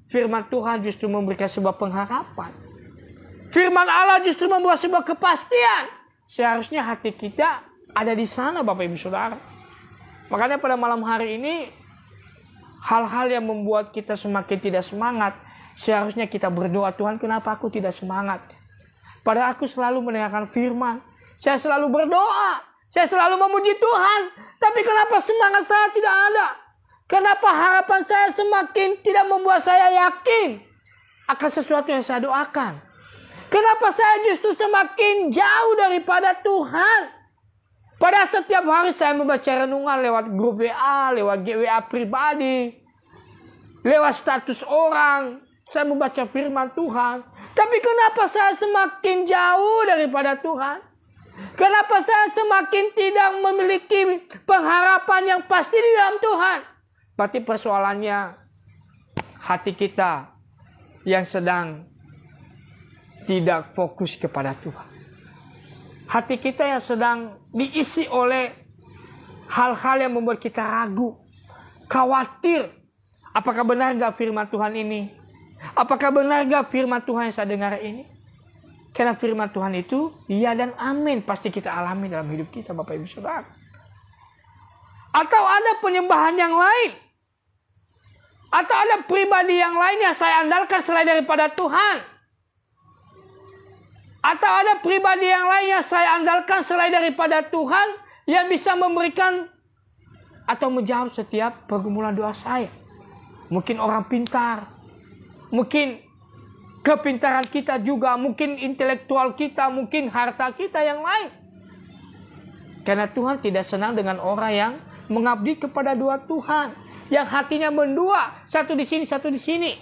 firman Tuhan justru memberikan sebuah pengharapan. Firman Allah justru membuat sebuah kepastian. Seharusnya hati kita ada di sana, Bapak Ibu Saudara. Makanya pada malam hari ini, hal-hal yang membuat kita semakin tidak semangat, seharusnya kita berdoa, Tuhan kenapa aku tidak semangat? Padahal aku selalu mendengarkan firman. Saya selalu berdoa. Saya selalu memuji Tuhan. Tapi kenapa semangat saya tidak ada? Kenapa harapan saya semakin tidak membuat saya yakin akan sesuatu yang saya doakan? Kenapa saya justru semakin jauh daripada Tuhan? Pada setiap hari saya membaca renungan lewat grup WA, lewat WA pribadi, lewat status orang. Saya membaca firman Tuhan. Tapi kenapa saya semakin jauh daripada Tuhan? Kenapa saya semakin tidak memiliki pengharapan yang pasti di dalam Tuhan? Berarti persoalannya hati kita yang sedang tidak fokus kepada Tuhan. Hati kita yang sedang diisi oleh hal-hal yang membuat kita ragu, khawatir. Apakah benar gak firman Tuhan ini? Apakah benar gak firman Tuhan yang saya dengar ini? Karena firman Tuhan itu iya dan amin pasti kita alami dalam hidup kita, Bapak Ibu Saudara. Atau ada penyembahan yang lain, atau ada pribadi yang lain yang saya andalkan selain daripada Tuhan. Atau ada pribadi yang lain yang saya andalkan selain daripada Tuhan yang bisa memberikan atau menjawab setiap pergumulan doa saya. Mungkin orang pintar, mungkin kepintaran kita juga, mungkin intelektual kita, mungkin harta kita yang lain. Karena Tuhan tidak senang dengan orang yang mengabdi kepada dua Tuhan, yang hatinya mendua, satu di sini, satu di sini.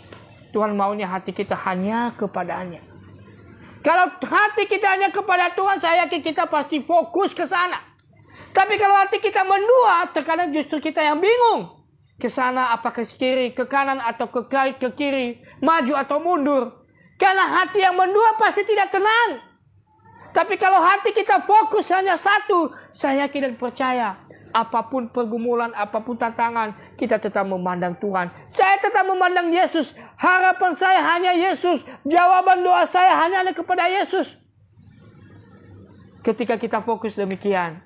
Tuhan maunya hati kita hanya kepadanya. Kalau hati kita hanya kepada Tuhan, saya yakin kita pasti fokus ke sana. Tapi kalau hati kita mendua, terkadang justru kita yang bingung. Ke sana apa ke kiri, ke kanan atau ke kiri, maju atau mundur. Karena hati yang mendua pasti tidak tenang. Tapi kalau hati kita fokus hanya satu, saya yakin dan percaya, apapun pergumulan, apapun tantangan, kita tetap memandang Tuhan. Saya tetap memandang Yesus. Harapan saya hanya Yesus. Jawaban doa saya hanya ada kepada Yesus. Ketika kita fokus demikian,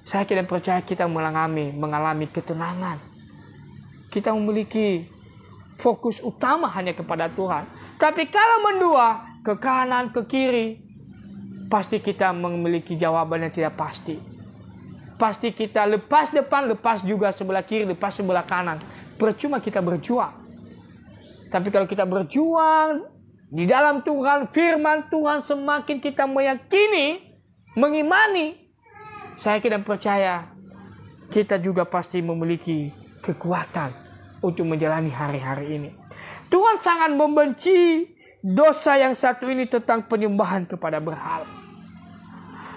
saya yakin dan percaya kita mengalami ketenangan. Kita memiliki fokus utama hanya kepada Tuhan. Tapi kalau mendua ke kanan, ke kiri, pasti kita memiliki jawaban yang tidak pasti. Pasti kita lepas depan, lepas juga sebelah kiri, lepas sebelah kanan. Percuma kita berjuang. Tapi kalau kita berjuang di dalam Tuhan, firman Tuhan, semakin kita meyakini, mengimani, saya yakin dan percaya, kita juga pasti memiliki kekuatan untuk menjalani hari-hari ini. Tuhan sangat membenci dosa yang satu ini tentang penyembahan kepada berhala.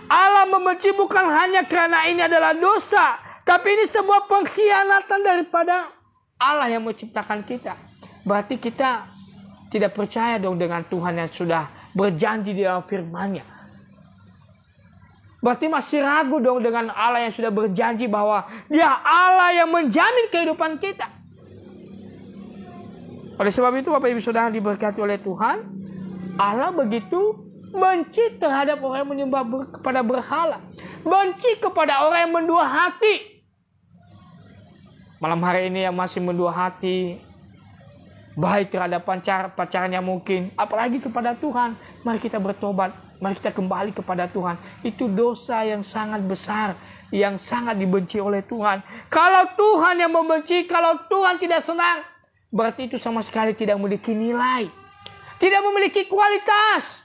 Allah membenci bukan hanya karena ini adalah dosa, tapi ini sebuah pengkhianatan daripada Allah yang menciptakan kita. Berarti kita tidak percaya dong dengan Tuhan yang sudah berjanji di dalam firman-Nya. Berarti masih ragu dong dengan Allah yang sudah berjanji bahwa Dia Allah yang menjamin kehidupan kita. Oleh sebab itu Bapak Ibu Saudara diberkati oleh Tuhan, Allah begitu benci terhadap orang yang menyembah kepada berhala. Benci kepada orang yang mendua hati. Malam hari ini yang masih mendua hati, baik terhadap pacarnya mungkin, apalagi kepada Tuhan, mari kita bertobat, mari kita kembali kepada Tuhan. Itu dosa yang sangat besar, yang sangat dibenci oleh Tuhan. Kalau Tuhan yang membenci, kalau Tuhan tidak senang, berarti itu sama sekali tidak memiliki nilai, tidak memiliki kualitas.